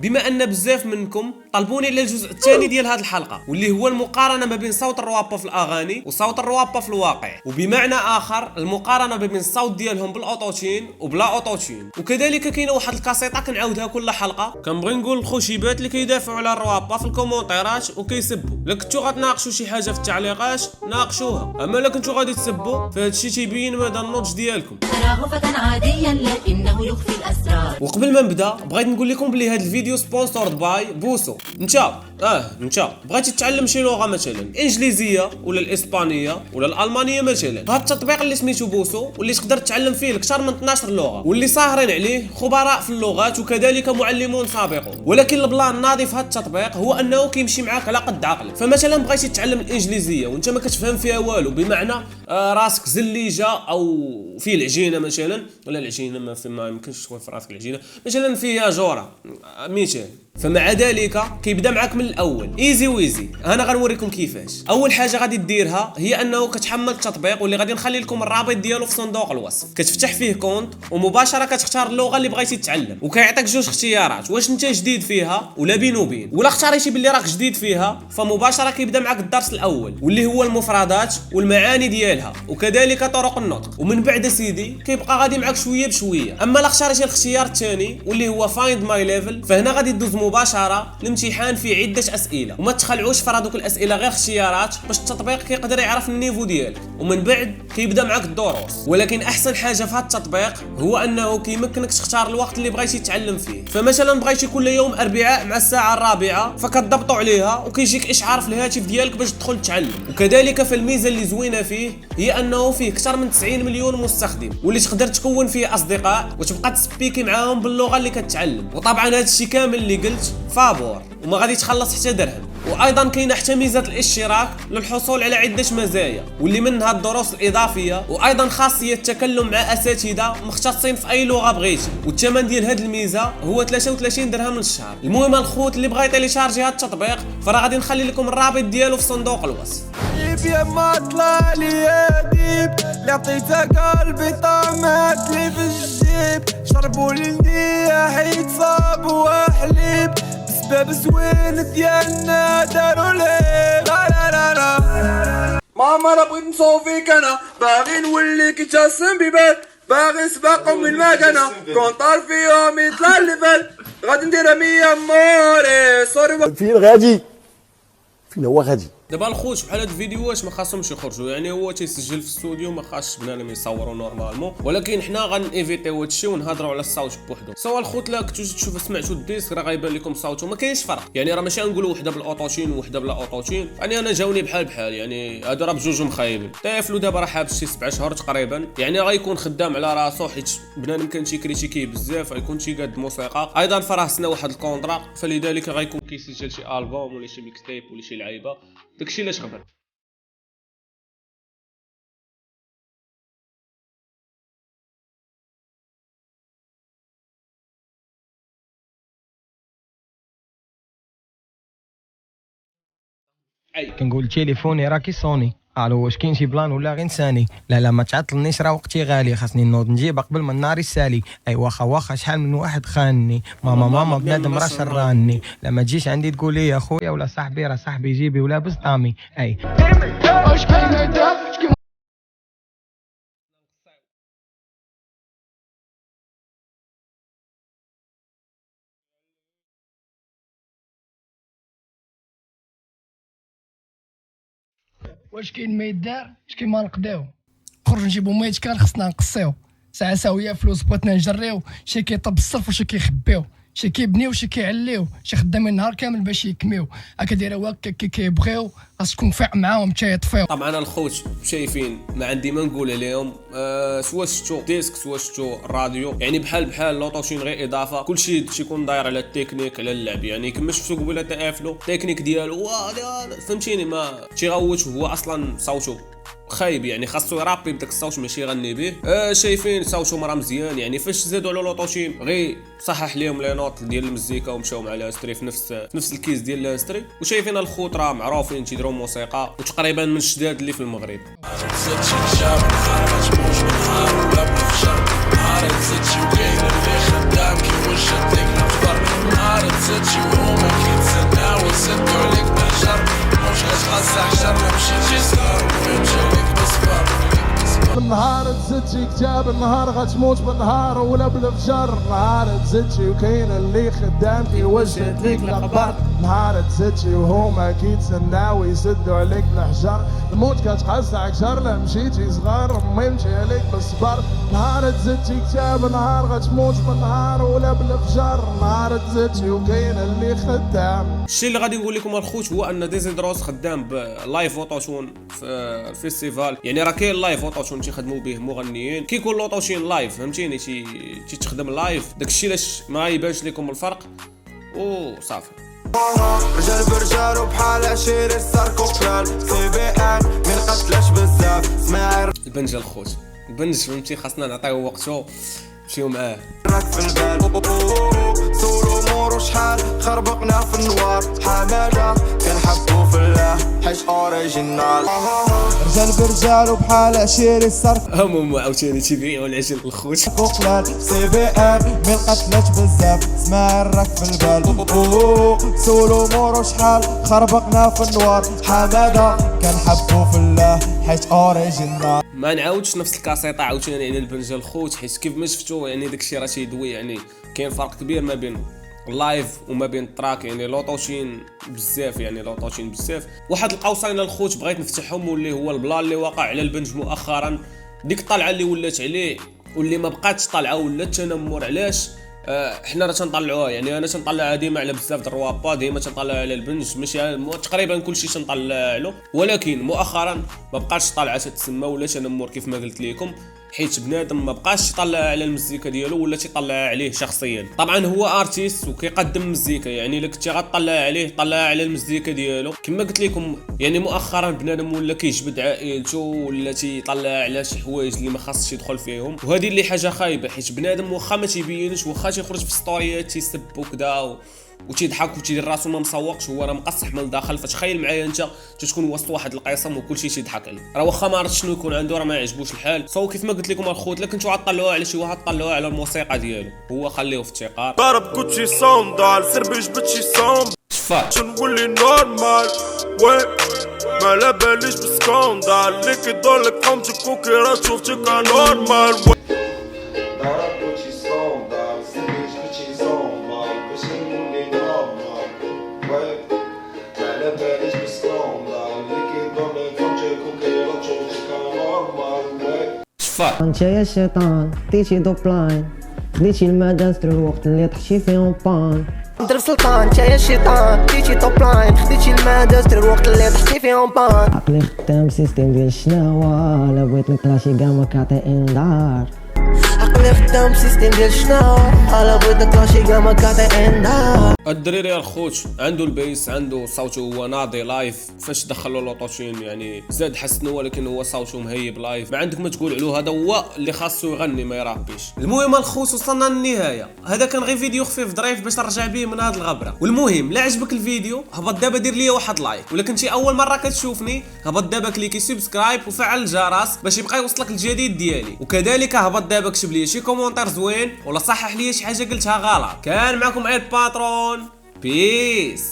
بما ان بزاف منكم طلبوني الى الجزء الثاني ديال هذه الحلقه، واللي هو المقارنه ما بين صوت الروابا في الاغاني وصوت الروابا في الواقع، وبمعنى اخر المقارنه ما بين الصوت ديالهم بالاوتوتين وبلا اوتوتين. وكذلك كاينه واحد الكاسيطه كنعاودها كل حلقه، كنبغي نقول الخشيبات اللي كيدافعوا على الروابا في الكومونتيرات وكيسبوا. الا كنتو غتناقشوا شي حاجه في التعليقات ناقشوها، اما الا كنتو غادي تسبوا فهاد الشيء تيبين مدى النضج ديالكم. تراه فتى عاديا لكنه يخفي الاسرار. وقبل ما نبدا بغيت نقول لكم بلي هذا الفيديو سبونسورد باي بوسو. انت بغيتي تتعلم شي لغه مثلا الانجليزيه ولا الاسبانيه ولا الالمانيه مثلا، هذا التطبيق اللي سميتو بوسو واللي تقدر تتعلم فيه اكثر من 12 لغه، واللي صاهرين عليه خبراء في اللغات وكذلك معلمون سابقون. ولكن البلان الناضي في هذا التطبيق هو انه كيمشي معاك على قد عقلك. فمثلا بغيتي تتعلم الانجليزيه وانت ما كتفهم فيها والو، بمعنى راسك زليجه او في العجينه مثلا، ولا العجينه ما يمكنش تكون في راسك العجينه مثلا فيها جوره مثال، فمع ذلك كيبدا معك من الاول ايزي ويزي. انا غنوريكم كيفاش. اول حاجه غادي ديرها هي انه كتحمل التطبيق، واللي غادي نخلي لكم الرابط ديالو في صندوق الوصف. كتفتح فيه كونت ومباشره كتختار اللغه اللي بغيتي تتعلم، وكيعطيك جوج اختيارات، واش انت جديد فيها ولا بين وبين. ولا اختاريتي باللي راك جديد فيها فمباشره كيبدا معك الدرس الاول، واللي هو المفردات والمعاني ديالها وكذلك طرق النطق. ومن بعد سيدي كيبقى غادي معك شويه بشويه. اما لا اختاريتي الاختيار الثاني واللي هو فايند ماي ليفل، فهنا غادي تدوز مباشره الامتحان فيه عده اسئله، وما تخلعوش في هذوك الاسئله غير اختيارات باش التطبيق كيقدر يعرف النيفو ديالك، ومن بعد كيبدا معك الدروس. ولكن احسن حاجه في هذا التطبيق هو انه كيمكنك تختار الوقت اللي بغيتي تتعلم فيه. فمثلا بغيتي كل يوم اربعاء مع الساعه الرابعه فكتضبطوا عليها وكيجيك اشعار في الهاتف ديالك باش تدخل تتعلم. وكذلك فالميزه اللي زوينه فيه هي انه فيه اكثر من 90 مليون مستخدم، واللي تقدر تكون فيه اصدقاء وتبقى تسبيكي معاهم باللغه اللي كتعلم. وطبعا هذا الشيء كامل اللي قلت فابور وما غادي تخلص حتى درهم. وايضا كاينه حتى ميزه الاشتراك للحصول على عده مزايا، واللي منها الدروس الاضافيه، وايضا خاصيه التكلم مع اساتذه مختصين في اي لغه بغيتي. والثمن ديال هذه الميزه هو 33 درهم للشهر. المهم الخوت اللي بغى يتيليشارجي هذا التطبيق فراه غادي نخلي لكم الرابط ديالو في صندوق الوصف. يا ما طلع لي يا ديب لعطيتها قلبي طعمت لي في الجيب، شربوا لي النية حيت صابوا حليب بسبب زوين ديالنا داروا لي لا ماما انا بغيت نصوفيك، انا باغي نوليك تاسم بيبان، باغي نسبقهم من المكانة كونطار فيهم يطلع الليفل، غادي نديرها 100 موري سوري. فين غادي؟ فين هو غادي؟ دابا الخوت بحال هاد الفيديوهات ما خاصهمش يخرجوا، يعني هو تيسجل في الاستوديو ما خاصش بنادم يصوروا نورمالمون، ولكن حنا غنيفيتيو هادشي ونهضروا على الصوت بوحدو. سواء الخوت لا كنتو تشوفوا سمعتوا الديسك راه غيبان لكم صوته ما كاينش فرق، يعني راه ماشي غنقولوا وحده بالاوتوتين وحده بلا اوتوتين، يعني انا جاوني بحال يعني هادو راه بجوج مخايبين. طيفلو دابا راه حابس شي 7 شهور تقريبا، يعني غيكون خدام على راسو حيت بنادم كان تيكريتيكيه بزاف، غيكون تيقاد موسيقى، ايضا فراه سنا واحد الكونطرا، فلذلك غيكون كيسجل شي البوم ولا شي ميكس تيب ولا شي لعيبه، داكشي علاش خبر. كنقول تليفوني راه كيصوني، الو واش كاين شي بلان ولا غير نساني؟ لا ما تعطلنيش راه وقتي غالي، خاصني نوض نجيب قبل ما النار يسالي. اي واخا شحال من واحد خانني، ماما بنادم راه شراني، لا ما تجيش عندي تقول لي يا خويا ولا صاحبي راه صاحبي جيبي ولابس طامي. اي واش كاين ما يدار اش كاين ما نقداو، خرج نجيبو ميت كان خصنا نقصيو، ساعه ساويه فلوس بغيتنا نجريو، شي كيطب الصرف وشي كيخبيو، شي كيبنيو شي كيعليو، شي خدامين النهار كامل باش يكميو، هكا دايره هكا كيبغيو خاص تكون فاع معاهم حتى يطفيو. طبعا الخوت شايفين ما عندي ما نقول عليهم، سوا شفتو ديسك سوا شفتو الراديو، يعني بحال لوطوشين غير اضافه، كلشي تيكون داير على التكنيك على اللعب، يعني كما شفتو قبيله تافلو التكنيك ديالو فهمتيني ما تيغوت وهو اصلا صوتو خايب، يعني خاصو يرابي بداك الصوت ماشي يغني به. شايفين صوتو مرا مزيان، يعني فاش زادوا على لوطوشين غير صحح ليهم لي نوت ديال المزيكا ومشاو مع لاستري في نفس الكيس ديال لاستري. وشايفين الخوت راه معروفين تيديروا موسيقى وتقريبا من الشداد اللي في المغرب. تزتشي كتاب النهار غتموت بالنهار ولا بالفجر. نهار تزتشي وكاين اللي خدام كيوجد ليك الاخبار. نهار تزتشي وهما كيتسناو يسدوا عليك الحجر. الموت كتقزع كشر لا مشيتي صغار امي مشي عليك بالصبر. نهار تزتشي كتاب نهار غتموت بالنهار ولا بالفجر. نهار تزتشي وكاين اللي خدام. الشيء اللي غادي نقول لكم الخوت هو ان ديزيدروس خدام بلايف اوتوتون في الفيستيفال. يعني راه كاين لايف اوتوتون تيخدموا به مغنيين، كيكون لوطوشين لايف فهمتيني تيخدم لايف. داكشي علاش ما يبانش لكم الفرق وصافي. رجال برجال وبحال عشيري الساركو قلال. سي بي ام من قتلاش بزاف سماعي البنج الخوت البنج فهمتي خاصنا نعطيو وقتو نمشيو معاه. راك في البال سولو مورو شحال خربقنا في النوار. حماده كنحبو في الله حيت اوريجينال. رجال برجال وبحال عشيري الساركو هم عاوتاني تيبيعوا العجل الخوت. قلال. سي بي ام من قتلات بزاف سماعي راك في البال سولو مورو شحال خربقنا في النوار. حماده كنحبو في الله حيت اوريجينال. ما نعاودش نفس الكاسيطه عاوتاني على البنج الخوت، حيت كيف ما شفتو يعني داكشي راه تيدوي. يعني كاين فرق كبير ما بين اللايف وما بين التراك. يعني لوطوشين بزاف يعني لوطوشين بزاف. واحد القوسين الخوت بغيت نفتحهم واللي هو البلان اللي وقع على البنج مؤخرا. ديك الطلعه اللي ولات عليه واللي ما بقاتش طالعه ولات تنمر. علاش؟ حنا راه تنطلعوها. يعني انا تنطلعها ديما على بزاف د الروابا، ديما تنطلع على البنج ماشي تقريبا كلشي تنطلع له، ولكن مؤخرا ما بقاش طالعه تتسمى ولا تنمر كيف ما قلت لكم، حيت بنادم ما بقاش يطلع على المزيكا ديالو ولا تيطلع عليه شخصيا. طبعا هو ارتيست وكيقدم مزيكا، يعني الا كنتي غطلع عليه طلع على المزيكا ديالو. كما قلت لكم يعني مؤخرا بنادم ولا كيجبد عائلته ولا تيطلع على شي حوايج اللي ما خاصش يدخل فيهم، وهذه اللي حاجه خايبه. حيت بنادم واخا ما تيبينش واخا تيخرج في ستوريات تيسب وكذا وتيضحك وتيدير راسو ما مسوقش هو راه مقصح من الداخل. فتخيل معايا انت تكون وسط واحد القسم وكلشي تيضحك عليه، راه واخا ما عرفتش شنو يكون عنده راه ما يعجبوش الحال. سو كيف ما قلت لكم الخوت، لا كنتو غطلعوها على شي واحد طلعوها على الموسيقى ديالو، هو خليه في التقار. ضرب كوتشي صوندال سير بيجبد شي صوم شفات نولي نورمال وي ما لا باليش بسكوندال اللي كيدور لك قومتك وكيرا شوفتك نورمال. ضرب كوتشي صوندال سير بيجبد شي صوندال باش نولي نورمال وي ما لا باليش بسكوندال اللي كيدور لك قومتك وكيرا شوفتك نورمال وي. شفات انت يا شيطان ديتي دوبلاين خديتي المدى ستر الوقت اللي طحتي فيه اونبان. در سلطان انت يا شيطان ديتي دوبلاين خديتي المدى ستر الوقت اللي طحتي فيه اونبان. عقلي خدام سيستم ديال الشناوة لا بغيت نكلاشي كاع ما كعطي انذار. عقلي خدام سيستم ديال الشناوة لا بغيت نكلاشي كاع ما كعطي انذار. الدريري الخوت عنده البيس عنده صوته هو ناضي لايف. فاش دخلوا لوطوشين يعني زاد حسنوا، ولكن هو صوته مهيب لايف. ما عندك ما تقول عليه، هذا هو اللي خاصو يغني ما يرابيش. المهم الخوت وصلنا للنهايه. هذا كان غير فيديو خفيف ظريف باش نرجع به من هذه الغبره. والمهم لا عجبك الفيديو هبط دابا دير لي واحد لايك، ولا كنتي اول مره كتشوفني هبط دابا كليكي سبسكرايب وفعل الجرس باش يبقى يوصلك الجديد ديالي. وكذلك هبط دابا كتب لي شي كومونتير زوين ولا صحح لي شي حاجه قلتها غلط. كان معكم عيد باترون. بيس.